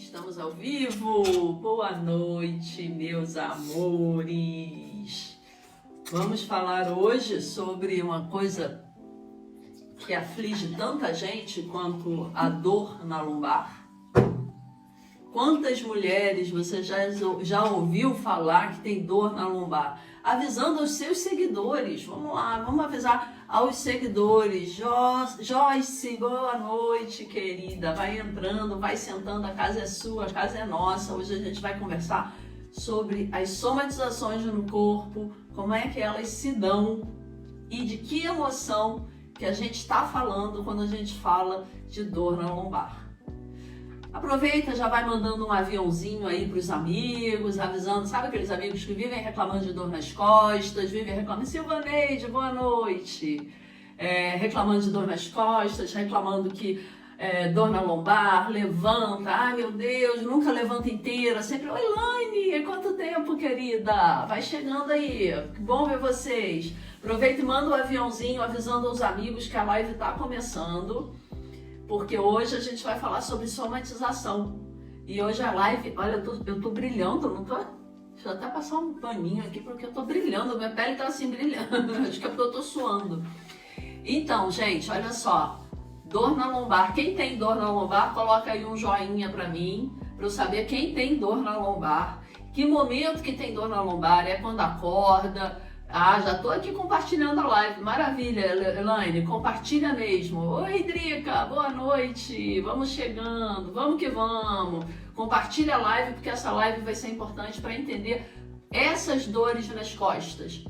Estamos ao vivo! Boa noite, meus amores! Vamos falar hoje sobre uma coisa que aflige tanta gente quanto a dor na lombar. Quantas mulheres você já ouviu falar que tem dor na lombar? Avisando aos seus seguidores. Vamos lá, vamos avisar aos seguidores. Joyce, boa noite, querida. Vai entrando, vai sentando, a casa é sua, a casa é nossa. Hoje a gente vai conversar sobre as somatizações no corpo, como é que elas se dão e de que emoção que a gente está falando quando a gente fala de dor na lombar. Aproveita, já vai mandando um aviãozinho aí para os amigos, avisando, sabe aqueles amigos que vivem reclamando de dor nas costas, vivem reclamando, Silvaneide, boa noite, reclamando de dor nas costas, reclamando que dor na lombar, levanta, ai meu Deus, nunca levanta inteira, sempre, oi Elaine, quanto tempo querida, vai chegando aí, que bom ver vocês. Aproveita e manda um aviãozinho avisando aos amigos que a live está começando. Porque hoje a gente vai falar sobre somatização. E hoje a live, olha, eu tô brilhando, não tô? Deixa eu até passar um paninho aqui, porque eu tô brilhando, minha pele tá assim brilhando. Acho que é porque eu tô suando. Então, gente, olha só. Dor na lombar. Quem tem dor na lombar, coloca aí um joinha pra mim, pra eu saber quem tem dor na lombar. Que momento que tem dor na lombar? É quando acorda. Ah, já tô aqui compartilhando a live. Maravilha, Elaine, compartilha mesmo. Oi, Drica, boa noite. Vamos chegando, vamos que vamos. Compartilha a live, porque essa live vai ser importante para entender essas dores nas costas.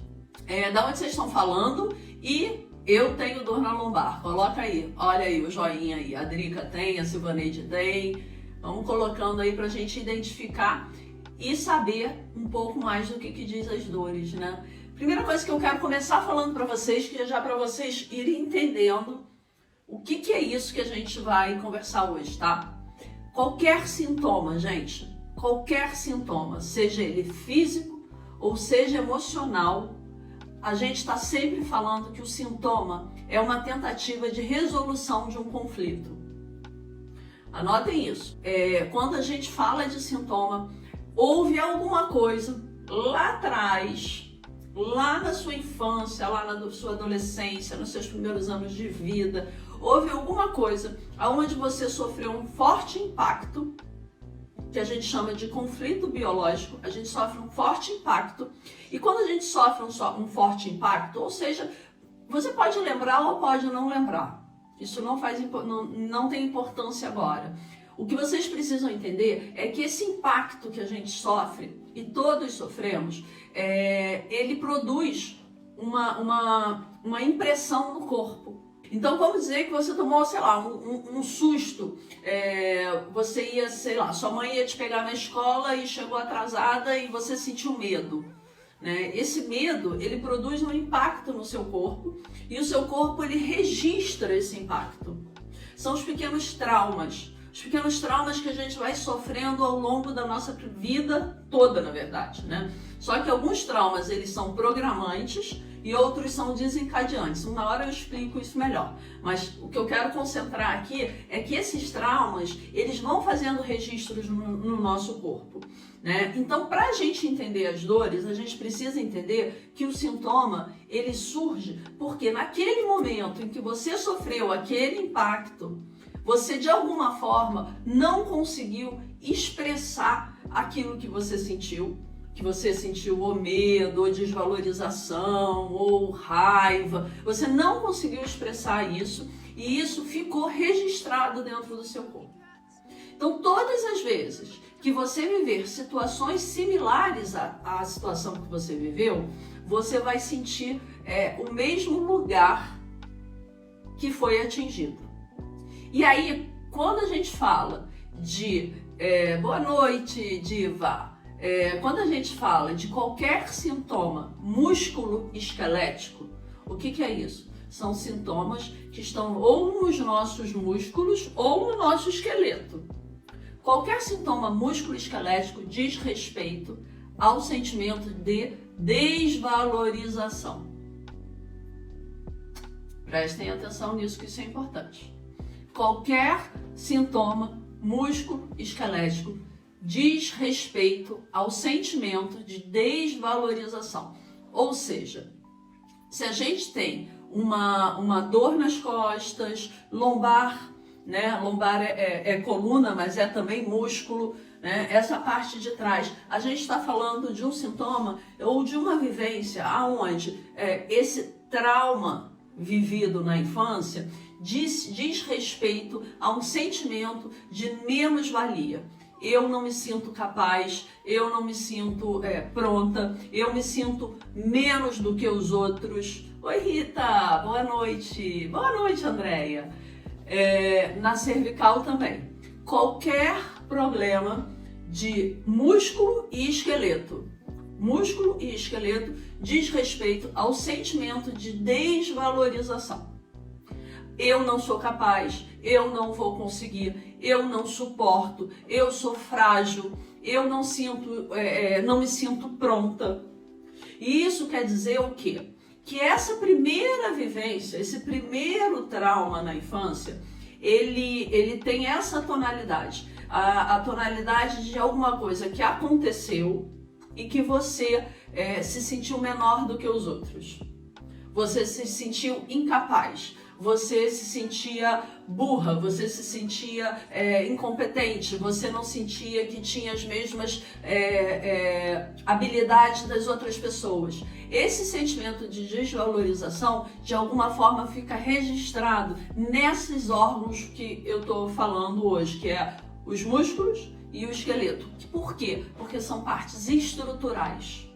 Da onde vocês estão falando? E eu tenho dor na lombar. Coloca aí, olha aí o joinha aí. A Drica tem, a Silvaneide tem. Vamos colocando aí pra gente identificar e saber um pouco mais do que diz as dores, né? Primeira coisa que eu quero começar falando para vocês, que é já para vocês irem entendendo o que é isso que a gente vai conversar hoje, tá? Qualquer sintoma, gente, qualquer sintoma, seja ele físico ou seja emocional, a gente está sempre falando que o sintoma é uma tentativa de resolução de um conflito. Anotem isso. Quando a gente fala de sintoma, houve alguma coisa lá atrás, lá na sua infância, lá na sua adolescência, nos seus primeiros anos de vida, houve alguma coisa onde você sofreu um forte impacto, que a gente chama de conflito biológico, a gente sofre um forte impacto, e quando a gente sofre um forte impacto, ou seja, você pode lembrar ou pode não lembrar, isso não tem importância agora. O que vocês precisam entender é que esse impacto que a gente sofre, e todos sofremos, ele produz uma impressão no corpo. Então vamos dizer que você tomou, sei lá, um susto, você ia, sei lá, sua mãe ia te pegar na escola e chegou atrasada e você sentiu medo. Né? Esse medo, ele produz um impacto no seu corpo e o seu corpo, ele registra esse impacto. São os pequenos traumas. Os pequenos traumas que a gente vai sofrendo ao longo da nossa vida toda, na verdade, né? Só que alguns traumas, eles são programantes e outros são desencadeantes. Uma hora eu explico isso melhor. Mas o que eu quero concentrar aqui é que esses traumas, eles vão fazendo registros no nosso corpo, né? Então, para a gente entender as dores, a gente precisa entender que o sintoma, ele surge porque naquele momento em que você sofreu aquele impacto, você de alguma forma não conseguiu expressar aquilo que você sentiu ou medo, ou desvalorização, ou raiva. Você não conseguiu expressar isso e isso ficou registrado dentro do seu corpo. Então, todas as vezes que você viver situações similares à situação que você viveu, você vai sentir o mesmo lugar que foi atingido. E aí, quando a gente fala de boa noite, diva, quando a gente fala de qualquer sintoma músculo-esquelético, o que é isso? São sintomas que estão ou nos nossos músculos ou no nosso esqueleto. Qualquer sintoma músculo-esquelético diz respeito ao sentimento de desvalorização. Prestem atenção nisso, que isso é importante. Qualquer sintoma músculo esquelético diz respeito ao sentimento de desvalorização. Ou seja, se a gente tem uma dor nas costas, lombar, né? Lombar é coluna, mas é também músculo, né? Essa parte de trás, a gente está falando de um sintoma ou de uma vivência aonde esse trauma vivido na infância diz respeito a um sentimento de menos-valia. Eu não me sinto capaz, eu não me sinto pronta, eu me sinto menos do que os outros. Oi, Rita, boa noite. Boa noite, Andréia. Na cervical também. Qualquer problema de músculo e esqueleto. Músculo e esqueleto diz respeito ao sentimento de desvalorização. Eu não sou capaz, eu não vou conseguir, eu não suporto, eu sou frágil, eu não me sinto pronta. E isso quer dizer o quê? Que essa primeira vivência, esse primeiro trauma na infância, ele tem essa tonalidade, a tonalidade de alguma coisa que aconteceu e que você se sentiu menor do que os outros. Você se sentiu incapaz. Você se sentia burra, você se sentia incompetente, você não sentia que tinha as mesmas habilidades das outras pessoas. Esse sentimento de desvalorização, de alguma forma, fica registrado nesses órgãos que eu estou falando hoje, que é os músculos e o esqueleto. Por quê? Porque são partes estruturais.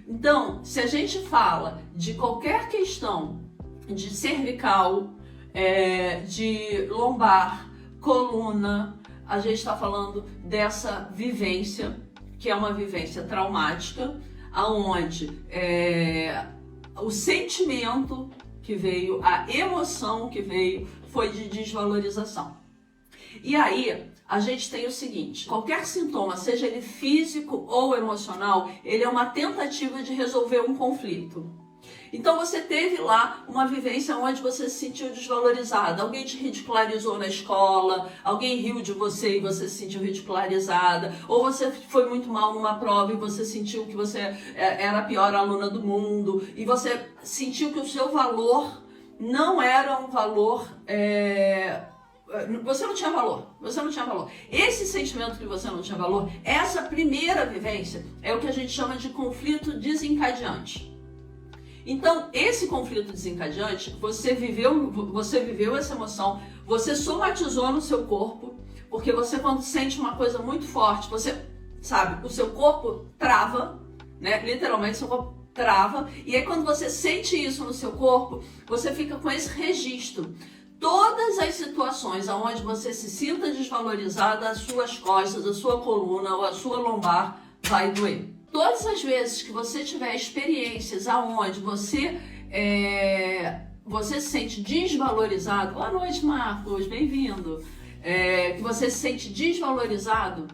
Então, se a gente fala de qualquer questão de cervical, de lombar, coluna, a gente está falando dessa vivência, que é uma vivência traumática, aonde o sentimento que veio, a emoção que veio, foi de desvalorização. E aí, a gente tem o seguinte, qualquer sintoma, seja ele físico ou emocional, ele é uma tentativa de resolver um conflito. Então você teve lá uma vivência onde você se sentiu desvalorizada, alguém te ridicularizou na escola, alguém riu de você e você se sentiu ridicularizada, ou você foi muito mal numa prova e você sentiu que você era a pior aluna do mundo, e você sentiu que o seu valor não era um valor... Você não tinha valor. Esse sentimento que você não tinha valor, essa primeira vivência, é o que a gente chama de conflito desencadeante. Então, esse conflito desencadeante, você viveu essa emoção, você somatizou no seu corpo, porque você, quando sente uma coisa muito forte, você sabe, o seu corpo trava, né? Literalmente, seu corpo trava, e aí quando você sente isso no seu corpo, você fica com esse registro. Todas as situações onde você se sinta desvalorizada, as suas costas, a sua coluna ou a sua lombar vai doer. Todas as vezes que você tiver experiências aonde você se sente desvalorizado, boa noite, Marcos, bem-vindo, que você se sente desvalorizado,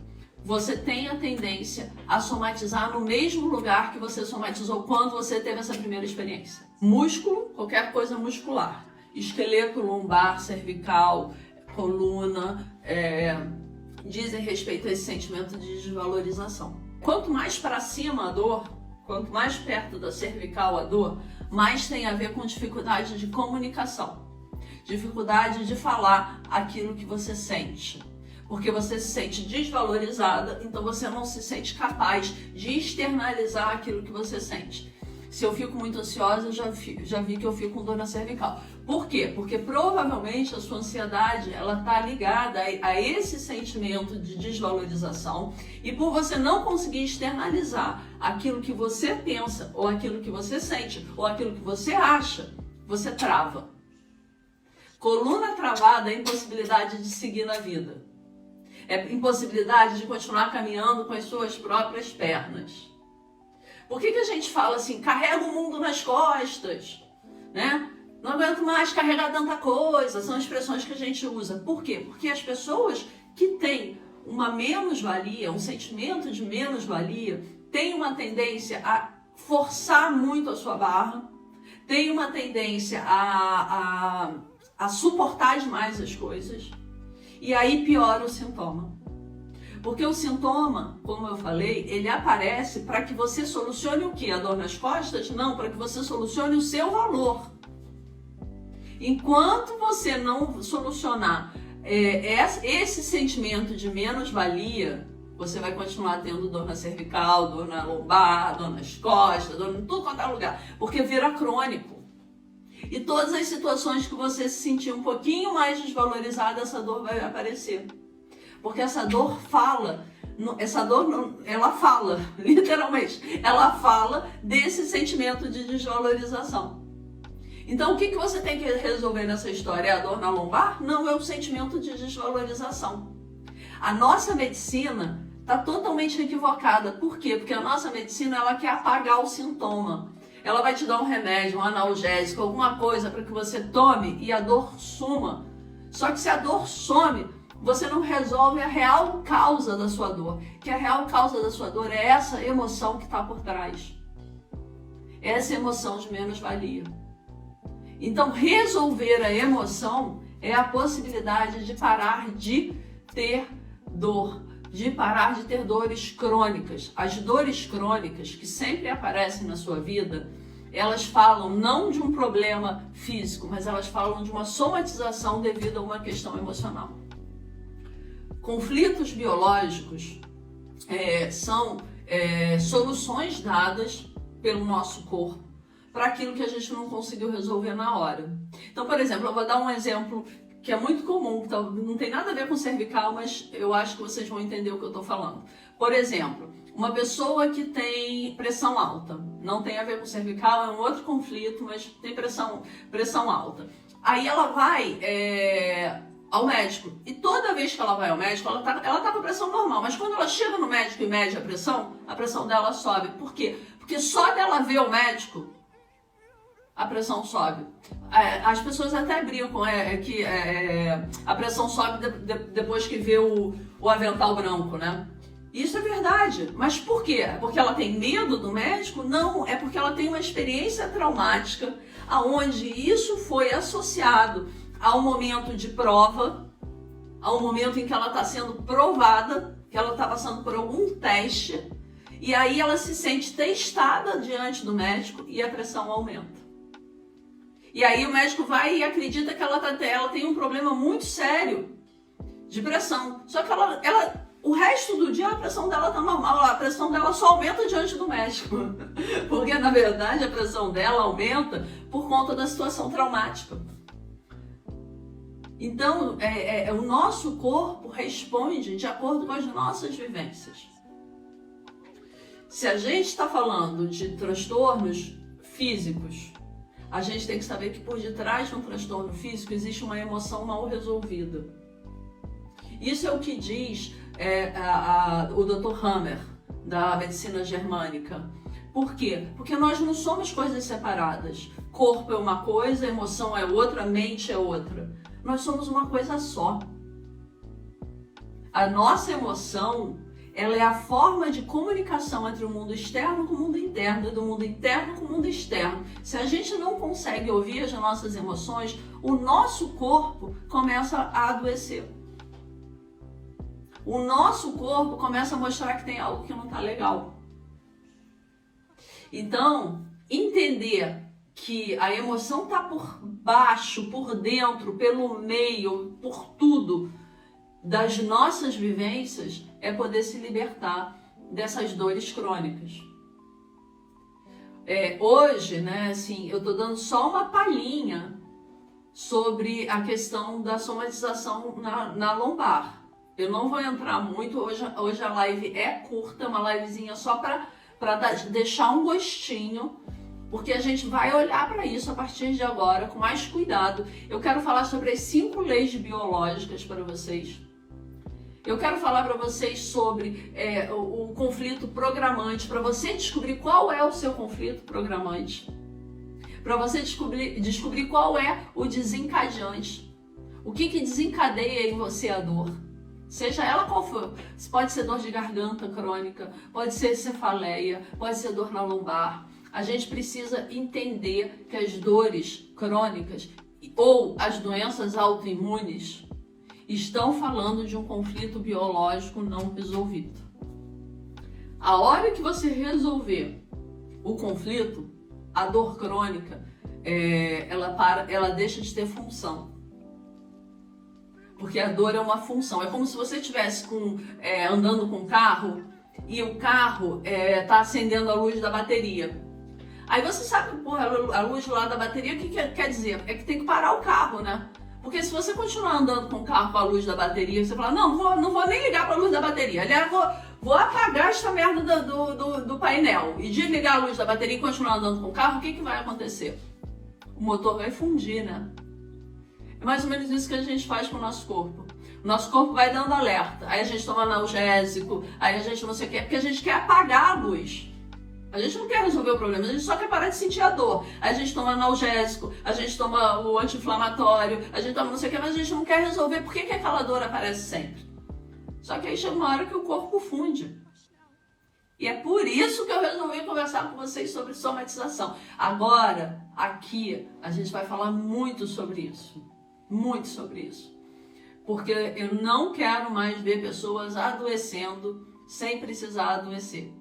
você tem a tendência a somatizar no mesmo lugar que você somatizou quando você teve essa primeira experiência. Músculo, qualquer coisa muscular, esqueleto, lombar, cervical, coluna, dizem respeito a esse sentimento de desvalorização. Quanto mais para cima a dor, quanto mais perto da cervical a dor, mais tem a ver com dificuldade de comunicação, dificuldade de falar aquilo que você sente. Porque você se sente desvalorizada, então você não se sente capaz de externalizar aquilo que você sente. Se eu fico muito ansiosa, eu já vi que eu fico com dor na cervical. Por quê? Porque provavelmente a sua ansiedade ela está ligada a esse sentimento de desvalorização, e por você não conseguir externalizar aquilo que você pensa, ou aquilo que você sente, ou aquilo que você acha, você trava. Coluna travada é impossibilidade de seguir na vida. É impossibilidade de continuar caminhando com as suas próprias pernas. Por que a gente fala assim, carrega o mundo nas costas, né? Não aguento mais carregar tanta coisa, são expressões que a gente usa. Por quê? Porque as pessoas que têm uma menos-valia, um sentimento de menos-valia, têm uma tendência a forçar muito a sua barra, têm uma tendência a suportar demais as coisas. e aí piora o sintoma. Porque o sintoma, como eu falei, ele aparece para que você solucione o quê? A dor nas costas? Não, para que você solucione o seu valor. Enquanto você não solucionar esse sentimento de menos-valia, você vai continuar tendo dor na cervical, dor na lombar, dor nas costas, dor em tudo quanto é lugar, porque vira crônico. E todas as situações que você se sentir um pouquinho mais desvalorizada, essa dor vai aparecer. Porque essa dor fala, ela fala, literalmente, ela fala desse sentimento de desvalorização. Então, o que você tem que resolver nessa história? É a dor na lombar? Não, é o sentimento de desvalorização. A nossa medicina está totalmente equivocada. Por quê? Porque a nossa medicina, ela quer apagar o sintoma. Ela vai te dar um remédio, um analgésico, alguma coisa para que você tome e a dor suma. Só que se a dor some, você não resolve a real causa da sua dor. Que a real causa da sua dor é essa emoção que está por trás. Essa emoção de menos-valia. Então, resolver a emoção é a possibilidade de parar de ter dor, de parar de ter dores crônicas. As dores crônicas que sempre aparecem na sua vida, elas falam não de um problema físico, mas elas falam de uma somatização devido a uma questão emocional. Conflitos biológicos são soluções dadas pelo nosso corpo para aquilo que a gente não conseguiu resolver na hora. Então, por exemplo, eu vou dar um exemplo que é muito comum, que não tem nada a ver com cervical, mas eu acho que vocês vão entender o que eu estou falando. Por exemplo, uma pessoa que tem pressão alta, não tem a ver com cervical, é um outro conflito, mas tem pressão alta. Aí ela vai ao médico, e toda vez que ela vai ao médico, ela tá com a pressão normal, mas quando ela chega no médico e mede a pressão dela sobe. Por quê? Porque só dela ver o médico, a pressão sobe. As pessoas até brincam que a pressão sobe depois que vê o avental branco, né? Isso é verdade. Mas por quê? É porque ela tem medo do médico? Não, é porque ela tem uma experiência traumática aonde isso foi associado ao momento de prova, ao momento em que ela está sendo provada, que ela está passando por algum teste, e aí ela se sente testada diante do médico e a pressão aumenta. E aí o médico vai e acredita que ela tem um problema muito sério de pressão. Só que o resto do dia a pressão dela tá normal, a pressão dela só aumenta diante do médico. Porque na verdade a pressão dela aumenta por conta da situação traumática. Então o nosso corpo responde de acordo com as nossas vivências. Se a gente está falando de transtornos físicos, a gente tem que saber que por detrás de um transtorno físico existe uma emoção mal resolvida. Isso é o que diz o Dr. Hammer, da medicina germânica. Por quê? Porque nós não somos coisas separadas. Corpo é uma coisa, emoção é outra, mente é outra. Nós somos uma coisa só. A nossa emoção, ela é a forma de comunicação entre o mundo externo com o mundo interno e do mundo interno com o mundo externo. Se a gente não consegue ouvir as nossas emoções, o nosso corpo começa a adoecer. O nosso corpo começa a mostrar que tem algo que não está legal. Então, entender que a emoção está por baixo, por dentro, pelo meio, por tudo das nossas vivências, é poder se libertar dessas dores crônicas. Hoje, né, assim, eu estou dando só uma palhinha sobre a questão da somatização na lombar. Eu não vou entrar muito, hoje a live é curta, uma livezinha só para deixar um gostinho, porque a gente vai olhar para isso a partir de agora com mais cuidado. Eu quero falar sobre as 5 leis biológicas para vocês. Eu quero falar para vocês sobre o conflito programante, para você descobrir qual é o seu conflito programante, para você descobrir qual é o desencadeante, o que desencadeia em você a dor, seja ela qual for. Pode ser dor de garganta crônica, pode ser cefaleia, pode ser dor na lombar. A gente precisa entender que as dores crônicas ou as doenças autoimunes estão falando de um conflito biológico não resolvido. A hora que você resolver o conflito, a dor crônica, ela deixa de ter função. Porque a dor é uma função. É como se você estivesse andando com um carro e o carro está acendendo a luz da bateria. Aí você sabe, a luz lá da bateria, o que quer dizer? É que tem que parar o carro, né? Porque se você continuar andando com o carro com a luz da bateria, você fala, não vou nem ligar para a luz da bateria. Aliás, vou apagar esta merda do painel e desligar a luz da bateria e continuar andando com o carro, o que vai acontecer? O motor vai fundir, né? É mais ou menos isso que a gente faz com o nosso corpo. O nosso corpo vai dando alerta. Aí a gente toma analgésico, aí a gente não sei o que, porque a gente quer apagar a luz. A gente não quer resolver o problema, a gente só quer parar de sentir a dor. Aí a gente toma analgésico, a gente toma o anti-inflamatório, a gente toma não sei o que, mas a gente não quer resolver por que aquela dor aparece sempre. Só que aí chega uma hora que o corpo funde. E é por isso que eu resolvi conversar com vocês sobre somatização. Agora, aqui, a gente vai falar muito sobre isso. Muito sobre isso. Porque eu não quero mais ver pessoas adoecendo sem precisar adoecer.